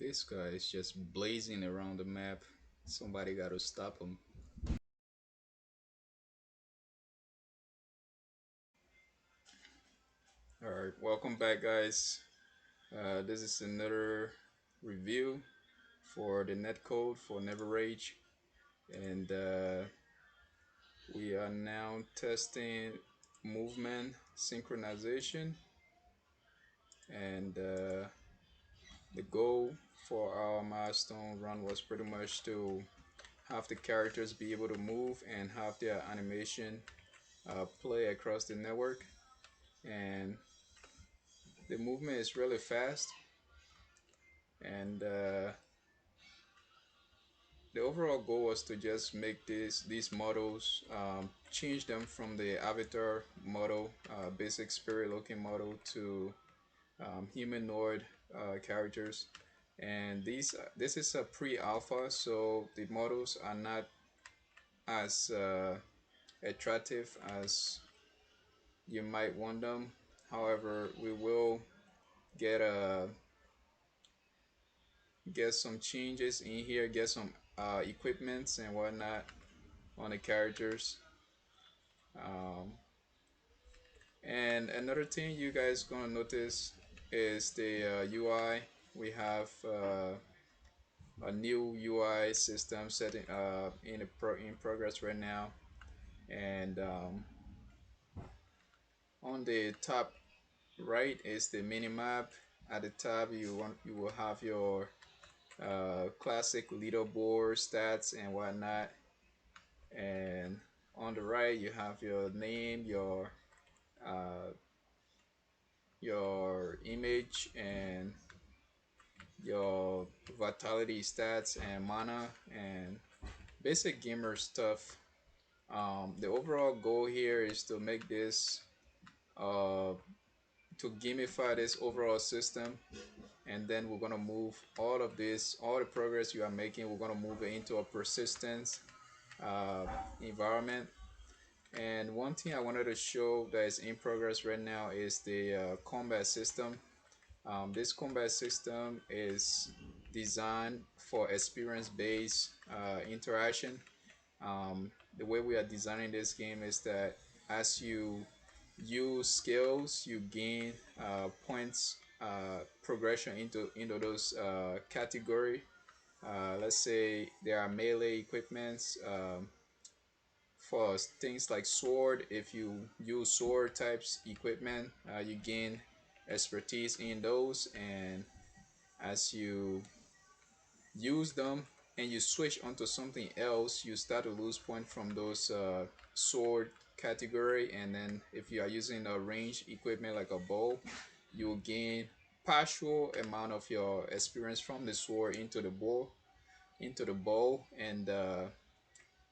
This guy is just blazing around the map. Somebody got to stop him. Alright, welcome back, guys. This is another review for the netcode for NeverRage, and we are now testing movement synchronization. And the goal for our milestone run was pretty much to have the characters be able to move and have their animation play across the network. And the movement is really fast, and the overall goal was to just make these models, change them from the avatar model, basic spirit looking model, to humanoid characters. And this is a pre-alpha, so the models are not as attractive as you might want them. However, we will get a get some changes in here, get some equipments and whatnot on the characters. Um, and another thing you guys gonna notice is the UI. We have a new UI system setting in progress right now, and on the top right is the mini map. At the top, you will have your classic leaderboard stats and whatnot, and on the right you have your name, uh, your image, and your vitality stats and mana and basic gamer stuff. The overall goal here is to make this uh, to gamify this overall system, and then we're gonna move all of this, all the progress you are making, we're gonna move it into a persistence uh, environment. And one thing I wanted to show that is in progress right now is the combat system. This combat system is designed for experience-based interaction. The way we are designing this game is that as you use skills, you gain points progression into those category. Let's say there are melee equipments. For things like sword, if you use sword types equipment, you gain expertise in those, and as you use them and you switch onto something else, you start to lose points from those sword category. And then if you are using a range equipment like a bow, you will gain partial amount of your experience from the sword into the bow, and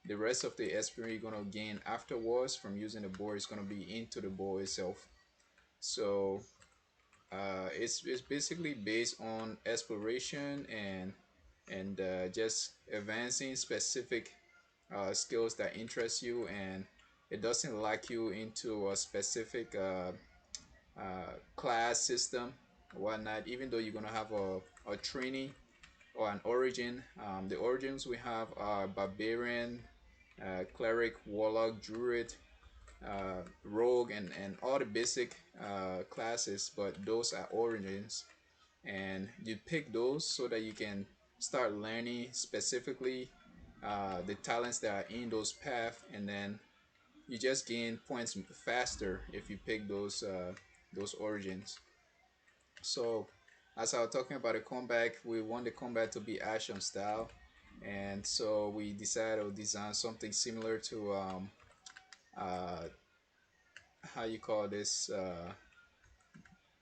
the rest of the experience you're gonna gain afterwards from using the bow is gonna be into the bow itself. So it's basically based on exploration and just advancing specific skills that interest you, and it doesn't lock you into a specific class system or whatnot. Even though you're gonna have a training or an origin, the origins we have are barbarian, cleric, warlock, druid, rogue, and all the basic classes, but those are origins, and you pick those so that you can start learning specifically the talents that are in those paths, and then you just gain points faster if you pick those origins. So as I was talking about the combat, we want the combat to be action style, and so we decided to design something similar to uh, how you call this,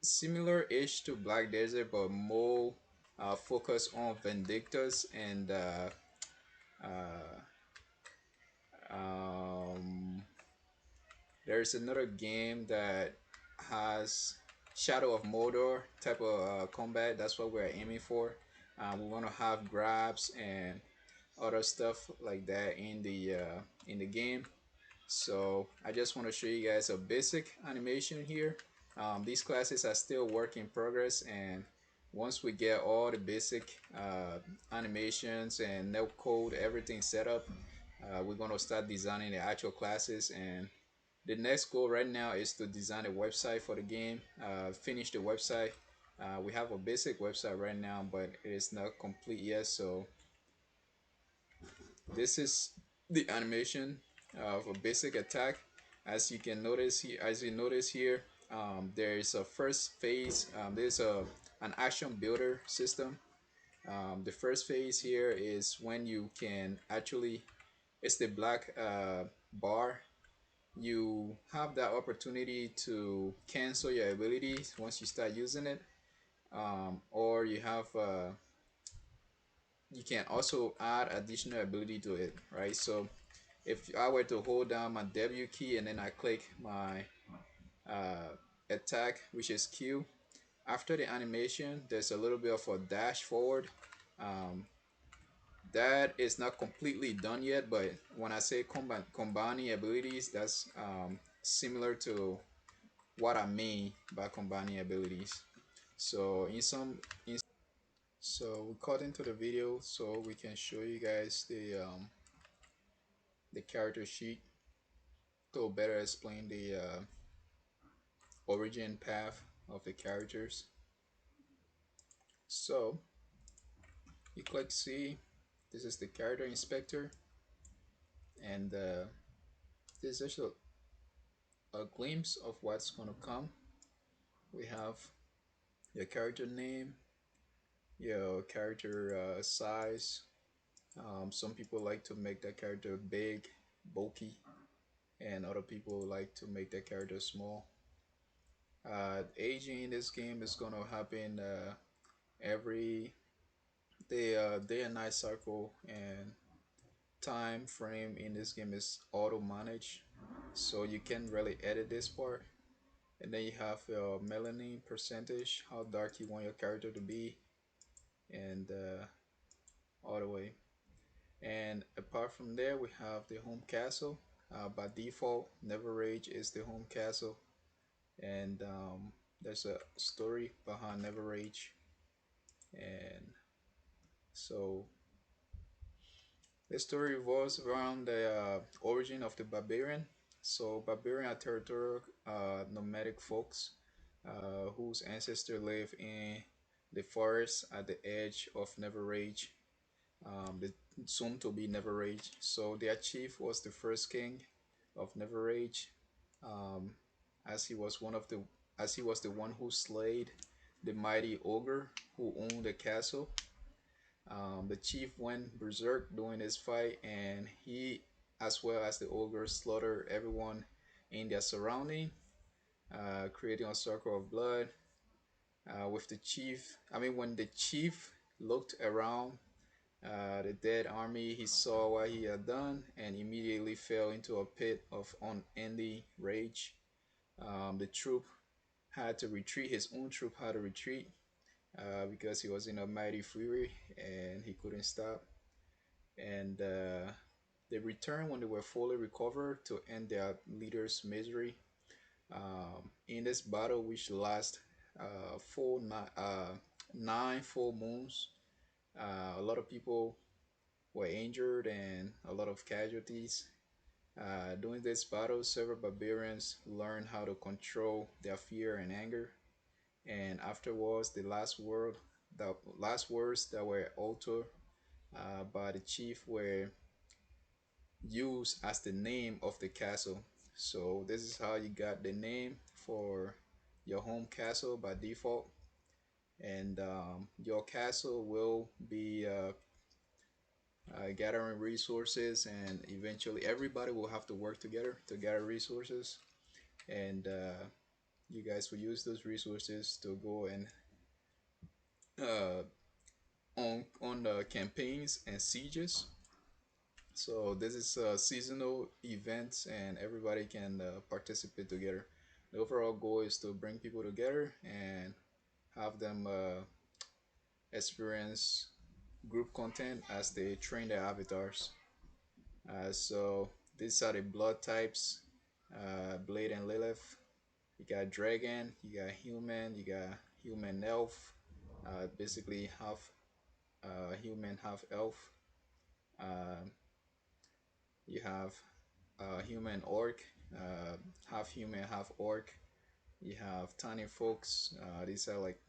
similar-ish to Black Desert, but more focused on Vindictus. And uh, um, there's another game that has Shadow of Mordor type of combat. That's what we're aiming for. We want to have grabs and other stuff like that in the game. So I just want to show you guys a basic animation here. These classes are still work in progress, and Once we get all the basic animations and Netcode, everything set up, we're gonna start designing the actual classes. And the next goal right now is to design a website for the game, finish the website. We have a basic website right now, but it is not complete yet. So this is the animation of a basic attack. As you can notice here, there is a first phase. There's a an action builder system. The first phase here is when you can actually, it's the black bar. You have that opportunity to cancel your abilities once you start using it, or you can also add additional ability to it, right? So if I were to hold down my W key and then I click my attack, which is Q, after the animation, there's a little bit of a dash forward. Um, that is not completely done yet, but when I say combining abilities, that's similar to what I mean by combining abilities. So so we cut into the video so we can show you guys the character sheet to better explain the origin path of the characters. So you click C. This is the character inspector, and this is actually a glimpse of what's gonna come. We have your character name, your character size. Some people like to make that character big, bulky, and other people like to make that character small. Aging in this game is gonna happen every day and night cycle, and time frame in this game is auto managed, so you can really edit this part. And then you have your melanin percentage, how dark you want your character to be, and all the way. And apart from there, we have the home castle. By default, NeverRage is the home castle, and there's a story behind NeverRage. And so the story revolves around the origin of the barbarian. So barbarian are territorial nomadic folks whose ancestors live in the forest at the edge of NeverRage, the soon to be NeverRage. So their chief was the first king of NeverRage, um, as he was the one who slayed the mighty ogre who owned the castle. The chief went berserk during this fight, and he, as well as the ogre, slaughtered everyone in their surrounding, creating a circle of blood. With the chief, I mean, when the chief looked around the dead army, he saw what he had done and immediately fell into a pit of unending rage. The troop had to retreat, his own troop had to retreat because he was in a mighty fury and he couldn't stop. And they returned when they were fully recovered to end their leader's misery. In this battle, which lasts full 9 full moons, a lot of people were injured and a lot of casualties. During this battle, several barbarians learned how to control their fear and anger. And afterwards, the last words that were uttered by the chief were used as the name of the castle. So this is how you got the name for your home castle by default. And your castle will be gathering resources, and eventually everybody will have to work together to gather resources. And you guys will use those resources to go and uh, on the campaigns and sieges. So this is seasonal events, and everybody can participate together. The overall goal is to bring people together and have them experience group content as they train their avatars. So these are the blood types: Blade and Lilith. You got dragon, you got human elf, basically half human, half elf. Uh, you have human orc, uh, half human, half orc. You have tiny folks. These are like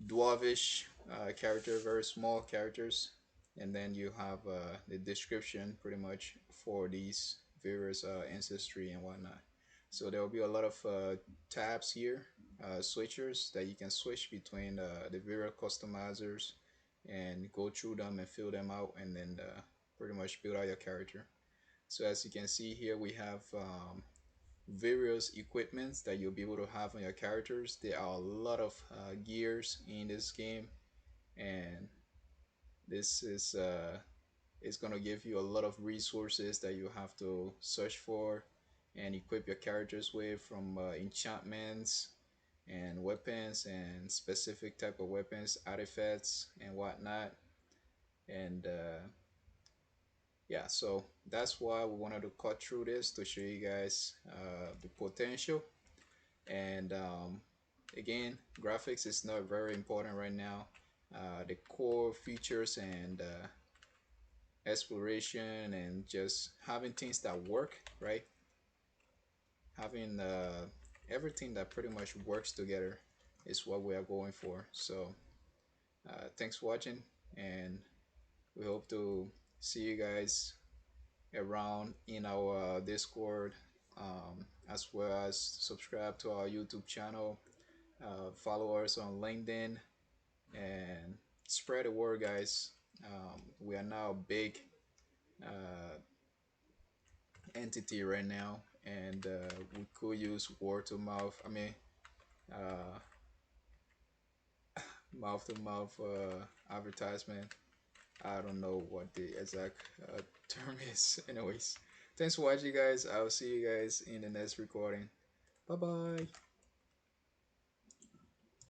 dwarvish character, very small characters. And then you have the description pretty much for these various ancestry and whatnot. So there will be a lot of tabs here, switchers that you can switch between the various customizers and go through them and fill them out, and then pretty much build out your character. So as you can see here, we have various equipments that you'll be able to have on your characters. There are a lot of gears in this game, and this is going to give you a lot of resources that you have to search for and equip your characters with, from enchantments and weapons and specific type of weapons, artifacts and whatnot. And yeah, so that's why we wanted to cut through this to show you guys the potential. And again, graphics is not very important right now. The core features and exploration and just having things that work, right? Having everything that pretty much works together is what we are going for. So thanks for watching, and we hope to see you guys around in our Discord, as well as subscribe to our YouTube channel, follow us on LinkedIn, and spread the word, guys. We are now a big uh, entity right now, and we could use word to mouth. I mean, uh, mouth to mouth advertisement. I don't know what the exact term is. Anyways, thanks for watching, guys. I'll see you guys in the next recording. Bye bye.